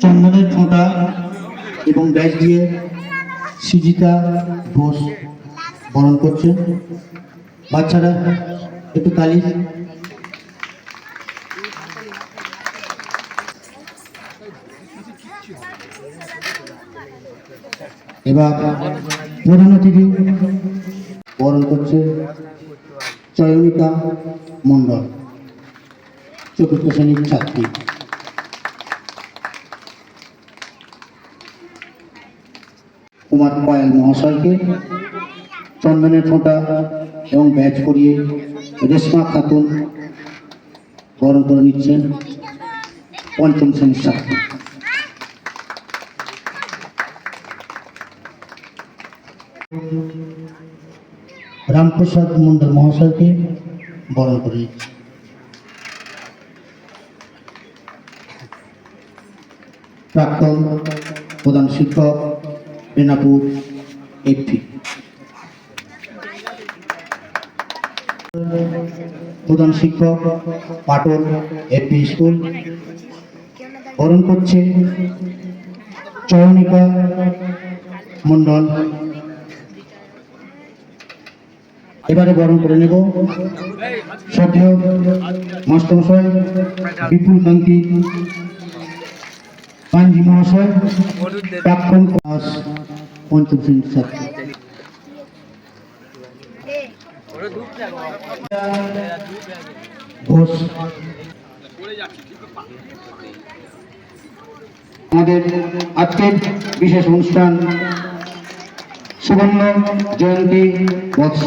চন্দনের ফোঁটা এবং ব্যাস দিয়ে সুজিতা ঘোষ বরণ করছে। বাচ্চারা একটু তালি। এবার প্রধান অতিথি বরণ করছে চয়নিকা মণ্ডল, চতুর্থ শ্রেণীর ছাত্রী। কুমার পায়েল মহাশয়কে চন্দনের ফোঁটা এবং ব্যাচ করিয়ে রেশমা খাতুন বরণ করে নিচ্ছেন, পঞ্চম শ্রেণীর ছাত্রী। রামপ্রসাদ মণ্ডল মহাশয়কে বরণ করে নিচ্ছে। প্রাক্তন প্রধান শিক্ষক বেনাপুর এফপি, প্রধান শিক্ষক পাটল এফপি স্কুল বরণ করছে চয়নিকা মণ্ডল। এবারে বরণ করে নেব শ্রদ্ধেয় মাস্টারমশাই বিপুল কান্তি পাঞ্জি মহাশয়, প্রাক্তন ক্লাস পঞ্চম শ্রেণীর ছাত্র। ঘোষ আমাদের আজকের বিশেষ অনুষ্ঠান সুবর্ণ জয়ন্তী বৎস।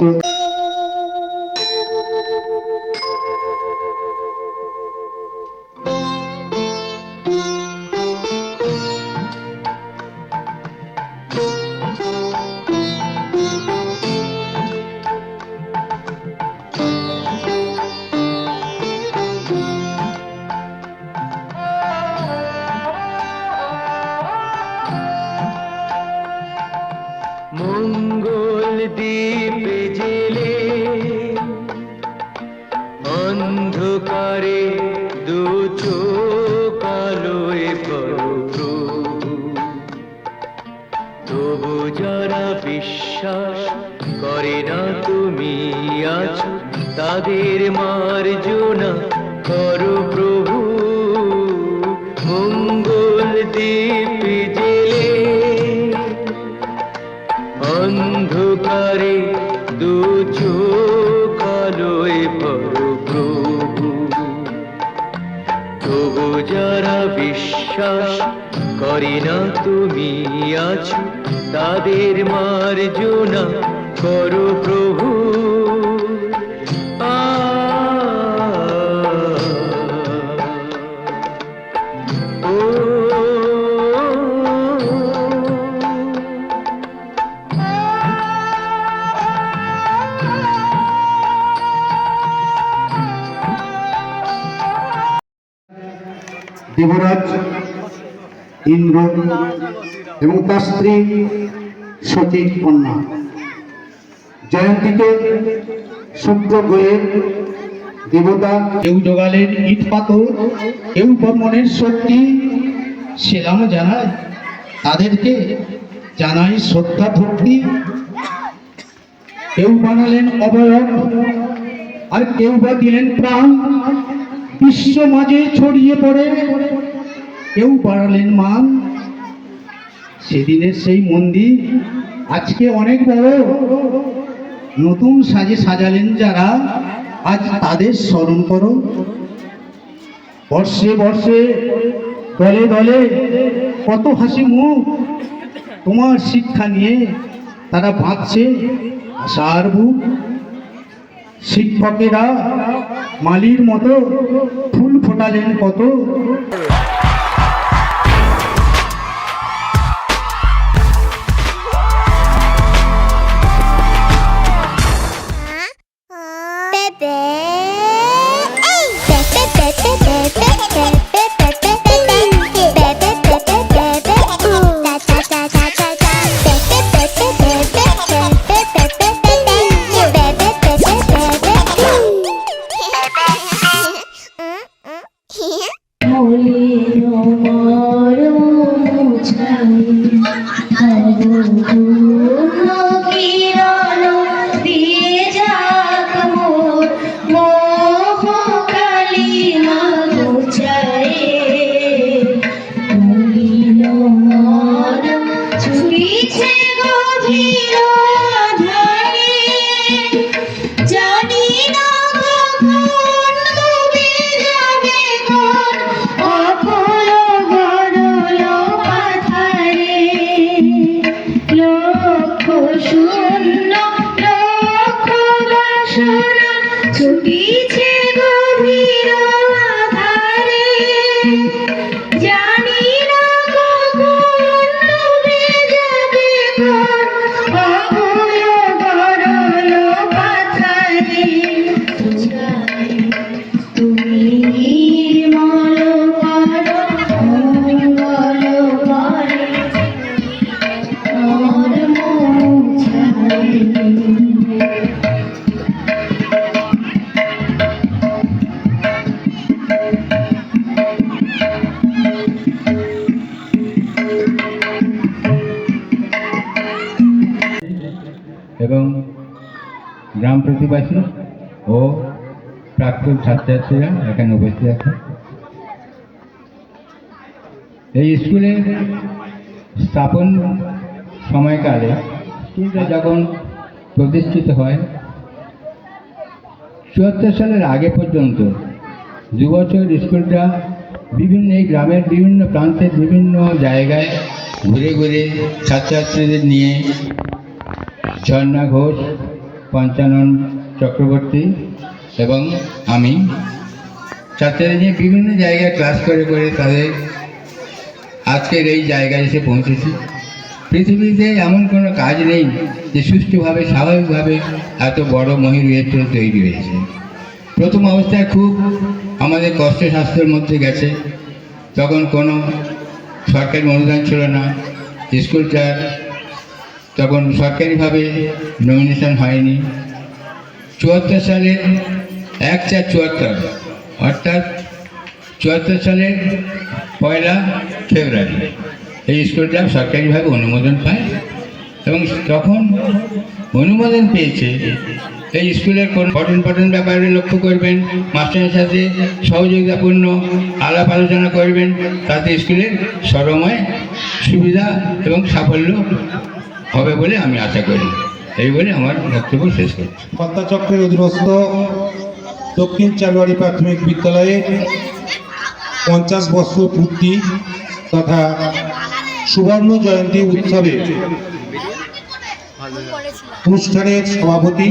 মঙ্গল দ্বীপ জেলে অন্ধকারে দু চোখ আলোয় প্রভু, তবু যারা বিশ্বাস করে না তুমি আছো, তাদের মার্জনা করো প্রভু। মঙ্গল দ্বীপ জেলে অন্ধকারে দু চোখ আলোয় প্রভু, তবু যারা বিশ্বাস করে না তুমি আছো, তাদের মার্জনা করো প্রভু। দেবরাজ ইন্দ্র এবং তার স্ত্রী সতীর কন্যা জয়ন্তীকে শুক্র গ্রহের দেবতা, কেউ জোগালের ইট পাথর, কেউ মনের শক্তি সেলাম জানায়, তাদেরকে জানাই শ্রদ্ধা ভক্তি। কেউ বানালেন অবয়ব আর কেউ বা দিলেন প্রাণ, বিশ্ব মাঝে ছড়িয়ে পড়ে কেউ বাড়ালেন মান। সেদিনের সেই মন্দির আজকে অনেক বড়, নতুন সাজে সাজালেন যারা, আজ তাদের স্মরণ করো। বর্ষে বর্ষে দলে দলে কত হাসি মুখ, তোমার শিক্ষা নিয়ে তারা বাঁধছে আশার বুক। শিক্ষকেরা মালির মতো ফুল ফোটালেন কত, কিরণ দিয়ে যাক মোর মোহ কালিমা ঘুচায়ে মলিন মন ছুটিছে গভীর ধারে জানি না কখন ডুবে যাবে কোন অপর গরল পাথারে লক্ষ শূন্য লক্ষ বাসনা ছুটিছে গভীর আধারে জানি না কখন ডুবে যাবে কোন অপর গরল পাথারে তুমি নির্মল করো মঙ্গল করে মোর মুছাই এবং গ্রাম প্রতিবাসী ও প্রাক্তন ছাত্রছাত্রীরা এখানে উপস্থিত আছে। এই স্কুলের স্থাপন সময়কালে স্কুলটা যখন প্রতিষ্ঠিত হয় ৭৪ সালের আগে পর্যন্ত ২ বছর স্কুলটা বিভিন্ন এই গ্রামের বিভিন্ন প্রান্তের বিভিন্ন জায়গায় ঘুরে ঘুরে ছাত্রছাত্রীদের নিয়ে ঝর্ণা ঘোষ, পঞ্চানন চক্রবর্তী এবং আমি ছাত্রদের নিয়ে বিভিন্ন জায়গায় ক্লাস করে করে তাদের আজকের এই জায়গায় এসে পৌঁছেছি। পৃথিবীতে এমন কোনো কাজ নেই যে সুষ্ঠুভাবে স্বাভাবিকভাবে এত বড় মহির রেস্টুরেন্ট তৈরি হয়েছে। প্রথম অবস্থায় খুব আমাদের কষ্ট শাস্ত্রের মধ্যে গেছে, তখন কোনো সরকারি অনুদান ছিল না, স্কুলটার তখন সরকারিভাবে নমিনেশন হয়নি। ৭৪ সালের ১/৪/৭৪ অর্থাৎ ৭৪ সালের ১ ফেব্রুয়ারি এই স্কুলটা সরকারিভাবে অনুমোদন পায় এবং তখন অনুমোদন পেয়েছে। এই স্কুলের কোন পঠন ব্যাপারে লক্ষ্য করবেন, মাস্টারের সাথে সহযোগিতাপূর্ণ আলাপ আলোচনা করবেন, তাতে স্কুলের সর্বময় সুবিধা এবং সাফল্য হবে বলে আমি আশা করি। এই বলে আমার বক্তব্য শেষ করছি। পদ্মা চক্রের অধীনস্থ দক্ষিণ চালবাড়ি প্রাথমিক বিদ্যালয়ে 50 বছর পূর্তি তথা সুবর্ণ জয়ন্তী উৎসবে অনুষ্ঠানের সভাপতি,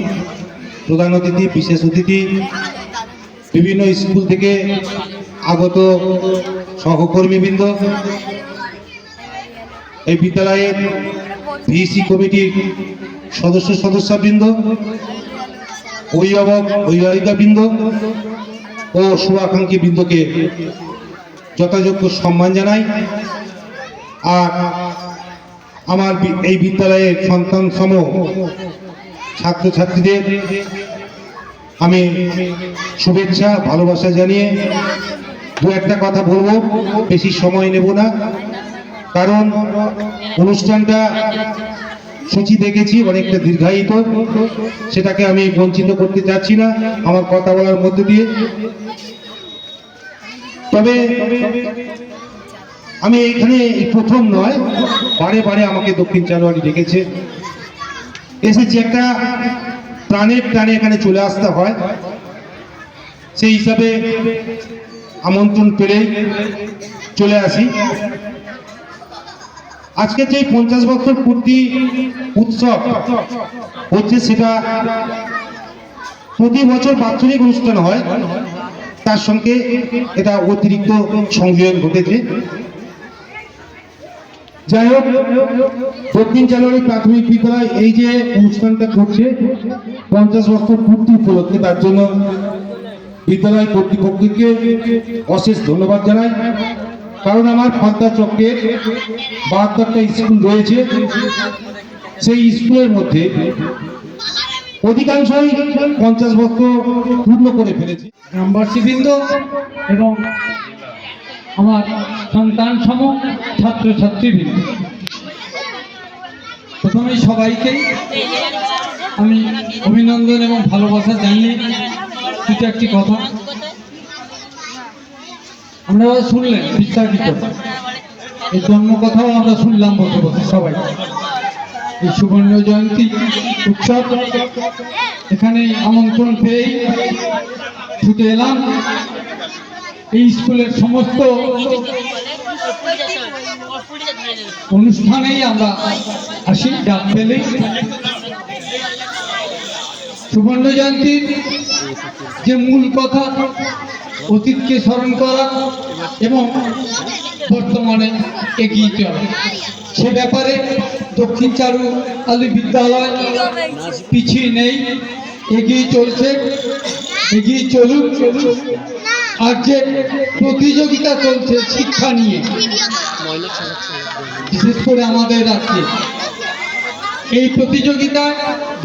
প্রধান অতিথি, বিশেষ অতিথি, বিভিন্ন স্কুল থেকে আগত সহকর্মীবৃন্দ, এই বিদ্যালয়ের ভিসি কমিটির সদস্যবৃন্দ, অভিভাবক অভিভাবিকাবৃন্দ ও শুভাকাঙ্ক্ষী বৃন্দকে যথাযোগ্য সম্মান জানাই। আর আমার এই বিদ্যালয়ের সন্তান সম ছাত্রছাত্রীদের আমি শুভেচ্ছা ভালোবাসা জানিয়ে দু একটা কথা বলবো, বেশি সময় নেব না, কারণ অনুষ্ঠানটা সূচি দেখেছি অনেকটা দীর্ঘায়িত, সেটাকে আমি বঞ্চিত করতে চাচ্ছি না আমার কথা বলার মধ্যে দিয়ে। তবে আমি এখানে প্রথম নয়, বারে বারে আমাকে দক্ষিণ চালবাড়ি ডেকেছে, এসেছি একটা প্রাণের টানে এখানে চলে আসতে হয়, সেই হিসাবে আমন্ত্রণ পেলেই চলে আসি। আজকে যে 50 বছর পূর্তি উৎসব হচ্ছে, সেটা প্রতি বছর বাৎসরিক অনুষ্ঠান হয়, তার সঙ্গে এটা অতিরিক্ত সংযোজন ঘটেছে। যাই হোক, দক্ষিণ চালবাড়ি প্রাথমিক বিদ্যালয় এই যে অনুষ্ঠানটা করছে 50 বছর পূর্তি উপলক্ষে, তার জন্য বিদ্যালয় কর্তৃপক্ষকে অশেষ ধন্যবাদ জানাই। কারণ আমার পদ্মা চক্রের 72টা স্কুল রয়েছে, সেই স্কুলের মধ্যে অধিকাংশই 50 বছর পূর্ণ করে ফেলেছে। গ্রামবাসীবৃন্দ এবং আমার সন্তান সম ছাত্রছাত্রীবৃন্দ, প্রথমেই সবাইকে আমি অভিনন্দন এবং ভালোবাসা জানিয়ে দুটো একটি কথা আমরা শুনলেন বিস্তারিত, এই জন্ম কথাও আমরা শুনলাম বসে বসে সবাই। এই সুবর্ণ জয়ন্তী উৎসব এখানে আমন্ত্রণ পেয়েই ছুটে এলাম। এই স্কুলের সমস্ত অনুষ্ঠানেই আমরা আসি ডাক পেলেই। সুবর্ণ জয়ন্তীর যে মূল কথা অতীতকে স্মরণ করা এবং বর্তমানে এগিয়ে চলা, সে ব্যাপারে দক্ষিণ চারু আলী বিদ্যালয় পিছিয়ে নেই, এগিয়ে চলছে, এগিয়ে চলুক। আর যে প্রতিযোগিতা চলছে শিক্ষা নিয়ে, বিশেষ করে আমাদের রাজ্যে এই প্রতিযোগিতায়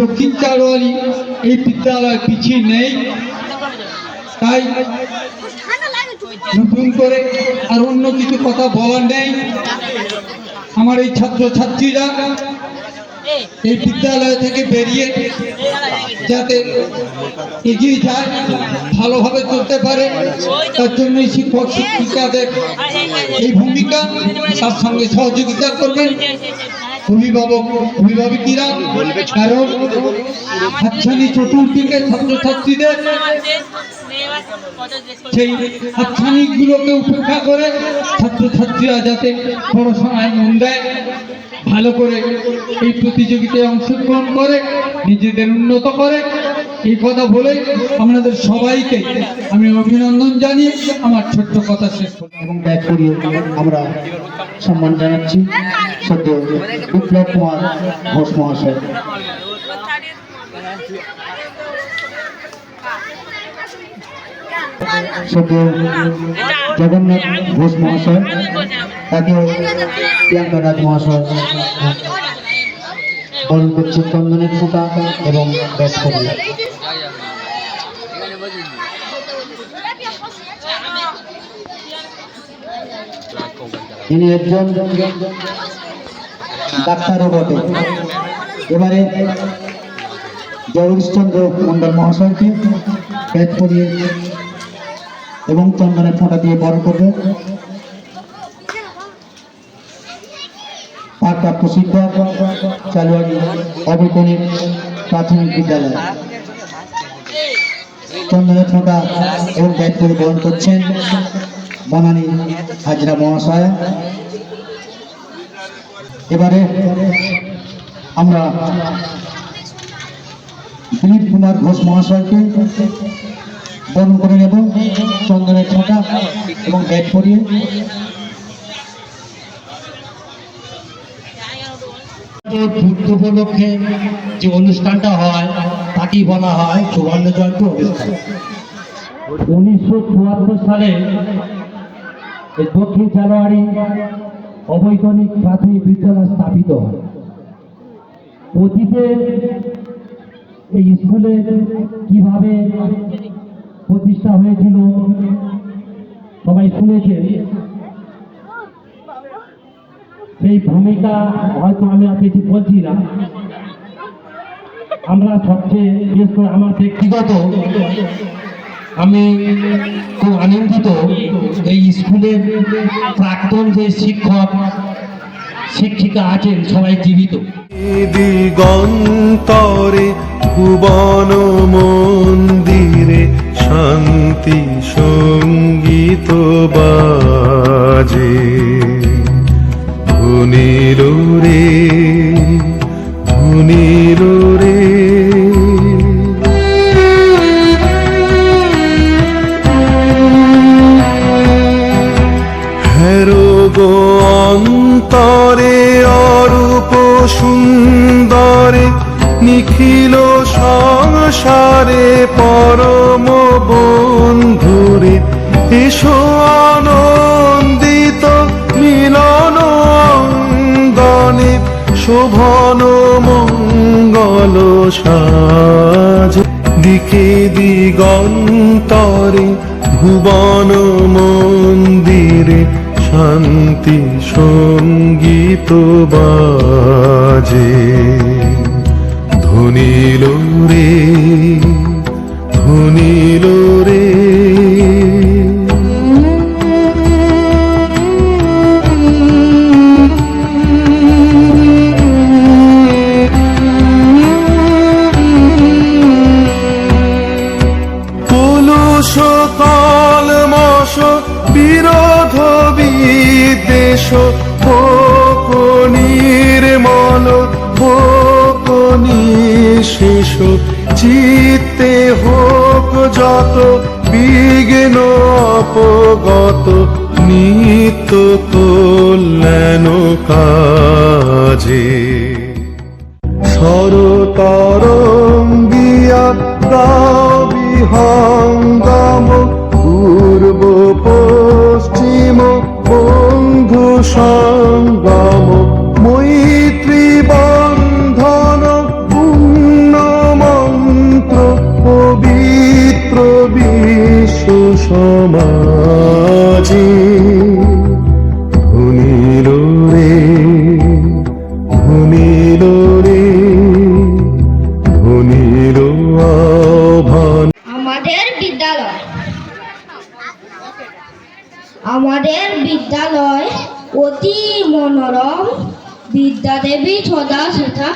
দক্ষিণ চারু আলী এই বিদ্যালয় পিছিয়ে নেই। তাই নতুন করে আর অন্য কিছু কথা বলার নেই। আমার এই ছাত্রছাত্রীরা এই বিদ্যালয় থেকে বেরিয়ে যাতে এগিয়ে যায়, ভালোভাবে চলতে পারে, তার জন্যই শিক্ষক শিক্ষিকাদের এই ভূমিকা, তার সঙ্গে সহযোগিতা করবেন অভিভাবকীরা। কারণ হাতছানি চতুর্দিকে ছাত্রছাত্রীদের সেই হাতছানিগুলোকে উপেক্ষা করে ছাত্রছাত্রীরা যাতে পড়াশোনায় মন দেয়, ভালো করে এই প্রতিযোগিতায় অংশগ্রহণ করে, নিজেদের উন্নত করে, এই কথা বলে আপনাদের সবাইকে আমি অভিনন্দন জানিয়ে আমার ছোট্ট কথা শেষ করব। এবং ব্যাগ করিয়ে আমরা সম্মান জানাচ্ছি সদ্য বিপ্লব কুমার ঘোষ মহাশয়। সদ্য জগন্নাথ ঘোষ মহাশয়, তাকে প্রিয়াঙ্কা রাজ মহাশয় বরণ করছে চন্দনের ফোঁটা এবং ব্যাগ করিয়ে। তিনি একজন ডাক্তারও বটে। এবারে জগদীশচন্দ্র মন্ডল মহাশয়কে ব্যাগ করিয়ে এবং চন্দনের ফোঁটা দিয়ে বরণ করবে ভারপ্রাপ্ত শিক্ষক চালুয়ারি অবৈতনিক প্রাথমিক বিদ্যালয়। চন্দনের ফোঁটা এবং ব্যাগ করে বরণ করছেন বনানী হাজরা মহাশয়। এবারে আমরা দিলীপ কুমার ঘোষ মহাশয়কে বরণ করে নেব চন্দনের ফোঁটা এবং ব্যাগ পরিয়ে। যুদ্ধ উপলক্ষে যে অনুষ্ঠানটা হয় তাকেই বলা হয় সুবর্ণ জয়ন্তী অনুষ্ঠান। 1974 সালে দক্ষিণ চারুয়ারি অবৈতনিক প্রাথমিক বিদ্যালয় স্থাপিত হয়। অতীতে এই স্কুলে কিভাবে প্রতিষ্ঠা হয়েছিল সবাই শুনেছে। সেই ভূমিকা হয়তো আমি আর কিছু বলছি না। আমরা সবচেয়ে বিশেষ করে আমার ব্যক্তিগত আমি খুব আনন্দিত এই স্কুলের প্রাক্তন যে শিক্ষক শিক্ষিকা আছেন সবাই জীবিত। দিগন্তরে ভুবন মন্দিরে শান্তি সঙ্গীত বাজে, ধুনিল রে ধুনিল রে। হেরোগো অন্তরে অরূপ সুন্দরে নিখিল সংসারে পরম বন্ধুরে এসো আনন্দিত মিলন অঙ্গনে শোভন মঙ্গল সাজ। দিকে দিগন্তরে ভুবন মন্দিরে শান্তি সঙ্গীত বাজে ধনিল রে ধনিল রে কলুষ কলমশ বিরোধ বিদ্বেষ হোক নির্মল হোক নিঃশেষ চিত্তে হোক যত বিঘ্ন অপগত নিত্য কল্যাণ কাজে সরতরঙ্গিয়া গাও বিহঙ্গম পূর্ব পশ্চিম বন্ধু সঙ্গম মৈত্রী বন্ধন পুণ্য মন্ত্র পবিত্র বিশ্ব সমাজে ধনিল রে ধনিল রে ধনিল আহ্বান। আমাদের বিদ্যালয় অতি মনোরম। বিদ্যাদেবী সদা সেথা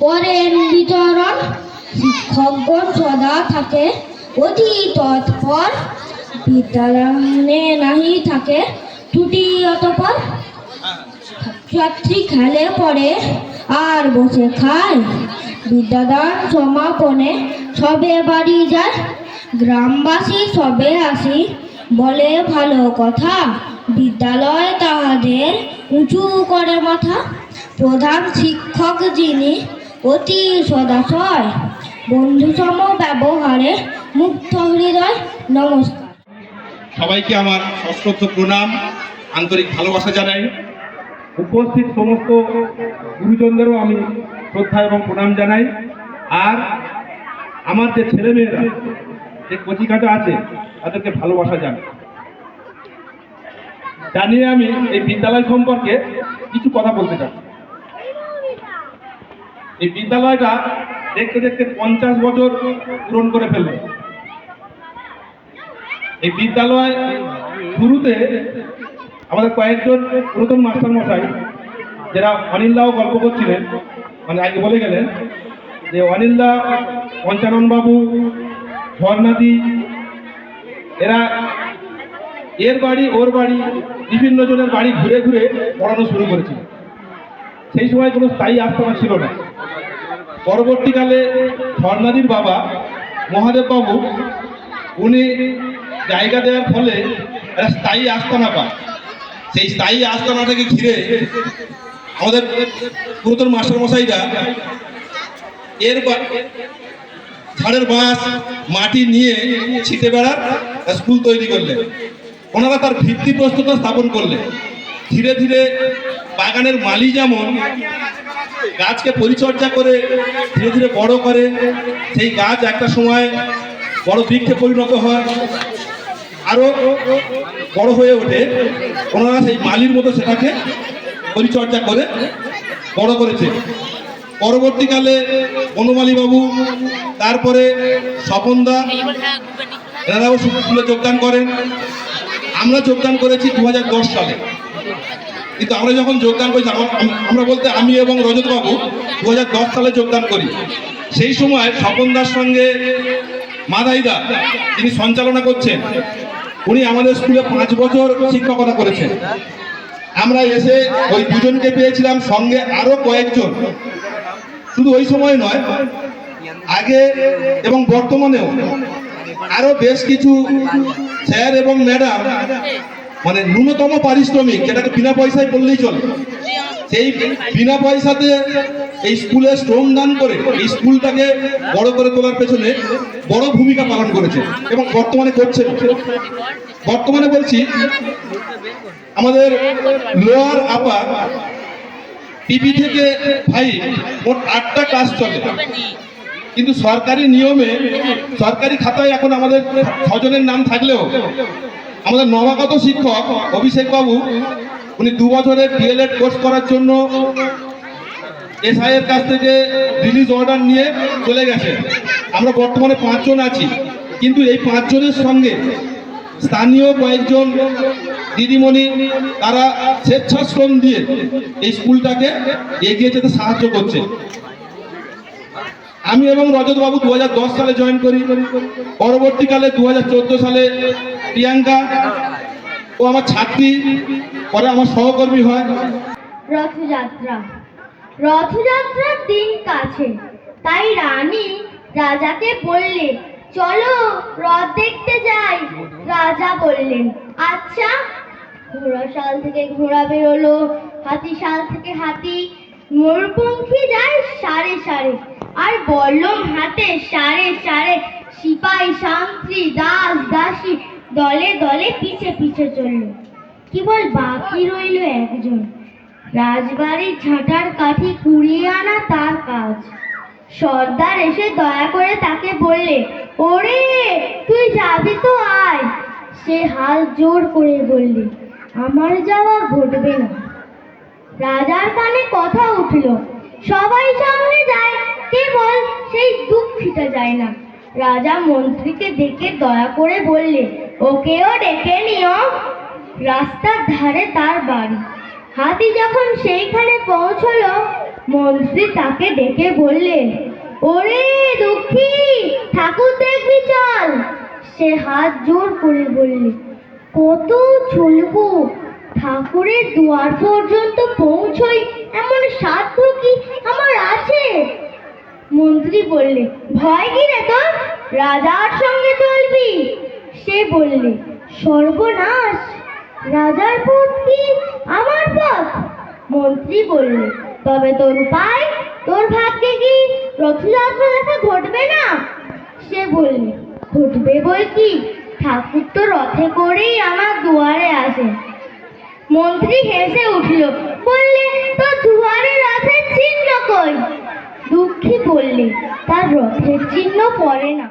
করেন বিতরণ। শিক্ষকগণ সদা থাকে অতি তৎপর। বিদ্যালয়ে নাহি থাকে ত্রুটি অতপর। ছাত্রী খেলে পড়ে আর বসে খায়। বিদ্যাদান সমাপনে সবে বাড়ি যায়। গ্রামবাসী সবে আসি বলে ভালো কথা। বিদ্যালয় তাহাদের উঁচু করে মাথা। প্রধান শিক্ষক যিনি অতি সদাশয়। বন্ধুসম ব্যবহারে মুগ্ধ হৃদয়। নমস্কার। সবাইকে আমার সশ্রদ্ধ প্রণাম, আন্তরিক ভালোবাসা জানাই। উপস্থিত সমস্ত গুরুজনদেরও আমি শ্রদ্ধা এবং প্রণাম জানাই। আর আমার যে ছেলেমেয়েরা যে কচিকাটা আছে তাদেরকে ভালোবাসা জানাই। জানিয়ে আমি এই বিদ্যালয় সম্পর্কে কিছু কথা বলতে চাই। এই বিদ্যালয়টা দেখতে দেখতে 50 বছর পূরণ করে ফেলল। এই বিদ্যালয় শুরুতে আমাদের কয়েকজন পুরাতন মাস্টার মশাই, যারা অনিলদাও গল্প করছিলেন, মানে আগে বলে গেলেন যে অনিলদা, পঞ্চানন বাবু, ঝর্ণাদি, এরা এর বাড়ি ওর বাড়ি বিভিন্ন জনের বাড়ি ঘুরে ঘুরে পড়ানো শুরু করেছিল। সেই সময় কোনো স্থায়ী আস্তানা ছিল না। পরবর্তীকালে ঝর্ণাদির বাবা মহাদেব বাবু, উনি জায়গা দেওয়ার ফলে একটা স্থায়ী আস্তানা পায়। সেই স্থায়ী আস্তানাটাকে ঘিরে আমাদের পুরাতন মাস্টারমশাইরা এর ঝাড়ের বাঁশ মাটি নিয়ে ছিটে বেড়ার স্কুল তৈরি করলেন। ওনারা তার ভিত্তিপ্রস্তরটা স্থাপন করলেন। ধীরে ধীরে বাগানের মালি যেমন গাছকে পরিচর্যা করে ধীরে ধীরে বড় করে, সেই গাছ একটা সময় বড় বৃক্ষে পরিণত হয়, আরো বড় হয়ে ওঠে। ওনারা সেই মালির মতো সেটাকে পরিচর্যা করে বড় করেছে। পরবর্তীকালে বনমালী বাবু, তারপরে স্বপনদা, এনারাও স্কুলে যোগদান করেন। আমরা যোগদান করেছি 2010 সালে। কিন্তু আমরা যখন যোগদান করেছি, আমরা বলতে আমি এবং রজতবাবু 2010 সালে যোগদান করি। সেই সময় স্বপনদার সঙ্গে মাদাইদা, যিনি সঞ্চালনা করছেন, উনি আমাদের স্কুলে 5 বছর শিক্ষকতা করেছেন। আমরা এসে ওই দুজনকে পেয়েছিলাম, সঙ্গে আরো কয়েকজন। শুধু ওই সময় নয়, আগে এবং বর্তমানেও আরো বেশ কিছু স্যার এবং ম্যাডাম, মানে ন্যূনতম পারিশ্রমিক, যেটাকে বিনা পয়সায় বললেই চলে, সেই বিনা পয়সাতে এই স্কুলে শ্রম দান করে এই স্কুলটাকে বড় করে তোলার পেছনে বড় ভূমিকা পালন করেছে এবং বর্তমানে করছে। বর্তমানে বলছি, আমাদের লোয়ার আপার টিভি থেকে 5 মোট 8টা ক্লাস চলে। কিন্তু সরকারি নিয়মে, সরকারি খাতায় এখন আমাদের 6 জনের নাম থাকলেও আমাদের নবাগত শিক্ষক অভিষেক বাবু উনি 2 বছরের ডিএলএড কোর্স করার জন্য এসআই এর কাছ থেকে রিলিজ অর্ডার নিয়ে চলে গেছে। আমরা বর্তমানে 5 জন আছি, কিন্তু এই 5 জনের সঙ্গে স্থানীয় কয়েকজন দিদিমণি তারা স্বেচ্ছাশ্রম দিয়ে এই স্কুলটাকে এগিয়ে যেতে সাহায্য করছে। আমি এবং রজতবাবু 2010 সালে জয়েন করি। পরবর্তীকালে 2014 সালে প্রিয়াঙ্কা ও আমার ছাত্রী, পরে আমার সহকর্মী হয়। রথযাত্রার দিন কাছে, তাই রানী রাজাকে বললে, চলো রথ দেখতে যাই। রাজা বললেন, আচ্ছা। ঘোড়াশাল থেকে ঘোড়া বেরোলো, হাতিশাল থেকে হাতি, মোরপঙ্খী যায় সারে সারে, আর বল্লম হাতে সারে সারে সিপাই সান্ত্রী দাস দাসী দলে দলে পিছে পিছে চলল। কেবল বাকি রইল একজন, রাজবাড়ির ঝাঁটার কাঠি কুড়িয়ে আনা তার কাজ। সর্দার এসে দয়া করে তাকে বললে, ওরে তুই যাবি তো আয়। সে হাল জোর করে বললে, আমার যাওয়া ঘটবে না। রাজার কানে কথা উঠল, সবাই সামনে যায়, কেবল সেই দুঃখীটা যায় না। রাজা মন্ত্রীকে ডেকে দয়া করে বললে, ওকেও ডেকে নিও। রাস্তার ধারে তার বাড়ি। হাতি যখন সেইখানে পৌঁছলো, মন্ত্রী তাকে ডেকে বললেন, ওরে দুঃখী, ঠাকুর দেখবি চল। সে হাত জোর করে বললে, কত চলবো? ঠাকুরের দুয়ার পর্যন্ত পৌঁছই এমন সাধ্য কি আমার আছে? মন্ত্রী বললে, ভয় কি রে তোর? রাজার সঙ্গে চলবি। সে বললে, সর্বনাশ, রাজার পথ কি আমার পথ? মন্ত্রী বললে, তবে তোর উপায়? তোর ভাগ্যে কি রথযাত্রা দেখা ঘটবে না? সে বললে, ঘটবে বই কি, ঠাকুর তো রথে করেই আমার দুয়ারে আসে। মন্ত্রী হেসে উঠল, বললে, তোর দুয়ারে রথের চিহ্ন কই? দুঃখী বললে, তার রথের চিহ্ন পড়ে না।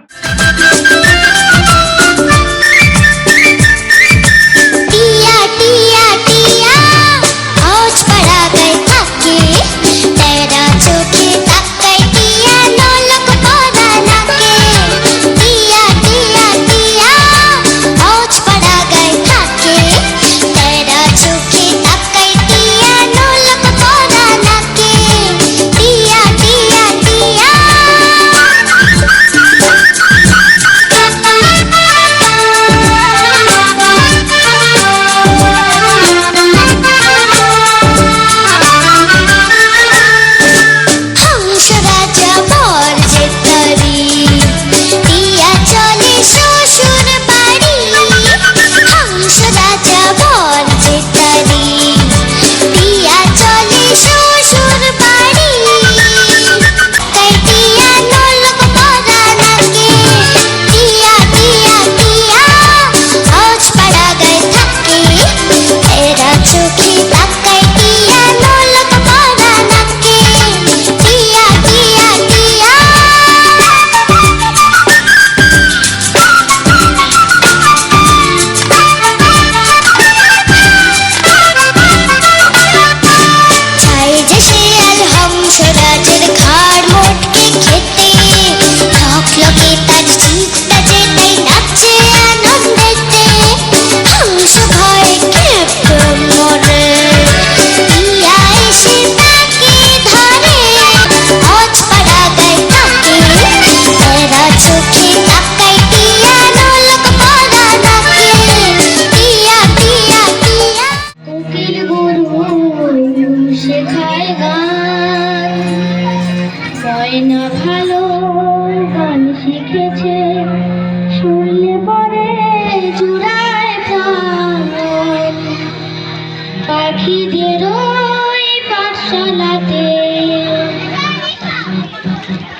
পাখিদের ওই পাঠশালাতে,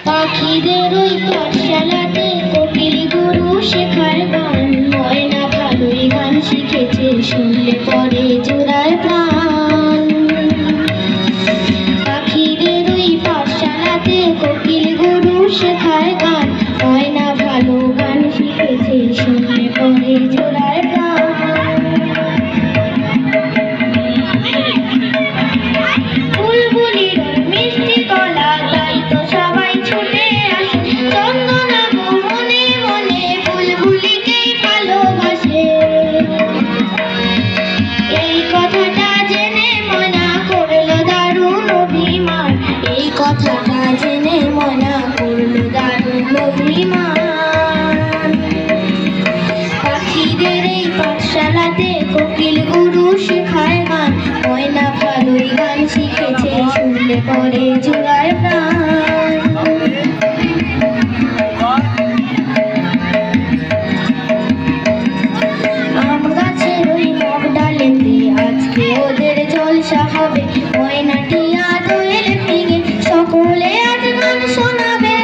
পাখিদের ওই পাঠশালাতে কোকিল গুরু শেখায় গান। ময়না ভালোই গান শিখেছে, শুনলে পরে জোড়ায় প্রাণ। পাখিদের ওই পাঠশালাতে কোকিল গুরু শেখায় গান। ময়না পড়ে জোড়ায় প্রাণ। আম গাছের ওই মগ ডালেতে আজকে ওদের জলসা হবে, ময়নাটি আদরের ফিরে সকলে আজ গান শোনাবে।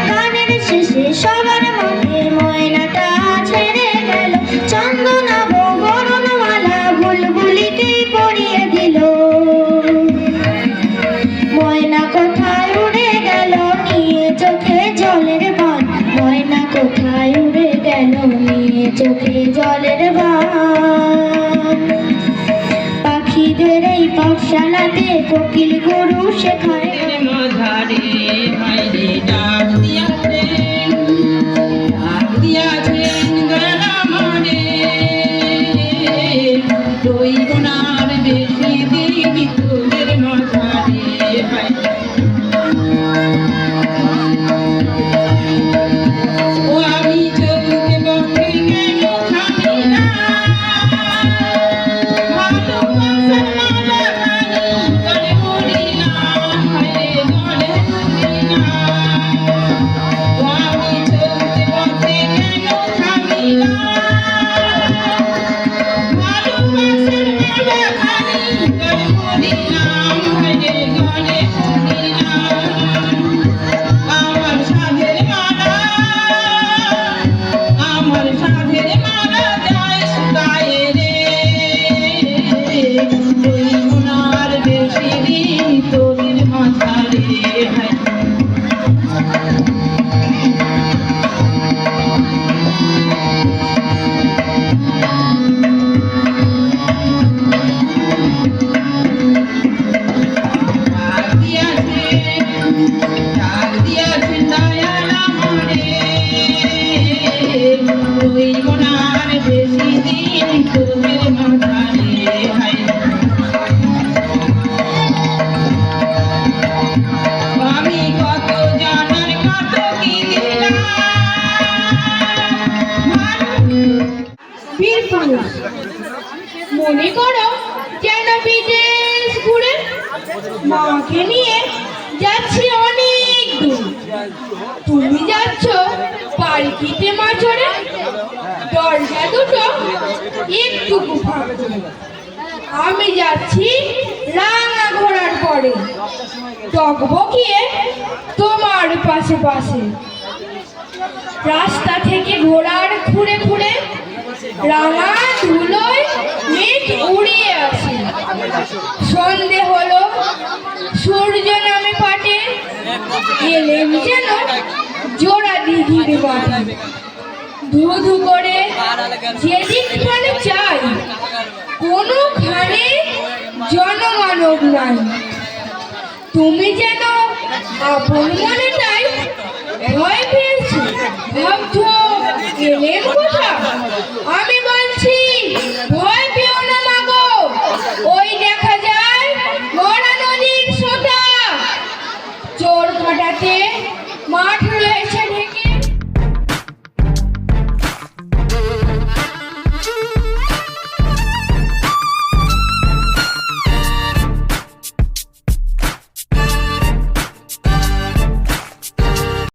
গানের শেষে সবার মধ্যে ময়নাটা ছেড়ে গেল, চন্দনাব বরণমালা বুলবুলিকে পরিয়ে দিল। ময়না কোথায় উড়ে গেল নিয়ে চোখে জলের বান, ময়না কোথায় উড়ে গেল নিয়ে চোখে জলের বান। পাখিদের এই পাঠশালাতে কোকিল গরু শেখায় মাঝারে মাইরে ডাক দিয়াছেন গ্রামারে, রইব না আর বেশি দিন তোদের মাঝারে। ও আমি চলতে পথে কেন থামি না, ভালোবাসার মালা খানি গলে পড়ি না, হায় গলে পড়ি না। ও আমি চলতে পথে কেন থামি না, ভালোবাসার মালা খানি গলে পড়ি না, হায় গলে পড়ি না। আমার সাধের মালা, আমার সাধের মালা যায় সুতায় রে, রইব না আর বেশি দিন তোদের মাঝারে। ডাক দিয়াছেন দয়াল আমারে, রইব না আর বেশি দিন তোদের মাঝারে। আমি কত জানার কত কি দিলাম, বীরপুরুষ মনে করো যেন বিদেশ ঘুরে মাকে নিয়ে যাচ্ছি অনেক দূর। তুমি যাচ্ছ পালকিতে মাঝরে, দরজা দুটো একটু ফাঁকা। আমি যাচ্ছি রাঙা ঘোড়ার পরে, টকবকিয়ে তোমার পাশে পাশে। রাস্তা থেকে ঘোড়ার খুঁড়ে খুঁড়ে রাঙা ধুলোয় মেঘ উড়িয়ে আসে। সন্ধে হলো, সূর্য নামে পাটে, এলেন যেন জোড়া দিঘির বাটে। ধু ধু করে যেদিকখানে চাই কোনোখানে জনমানব নাই। তুমি যেন আপন মনে তাই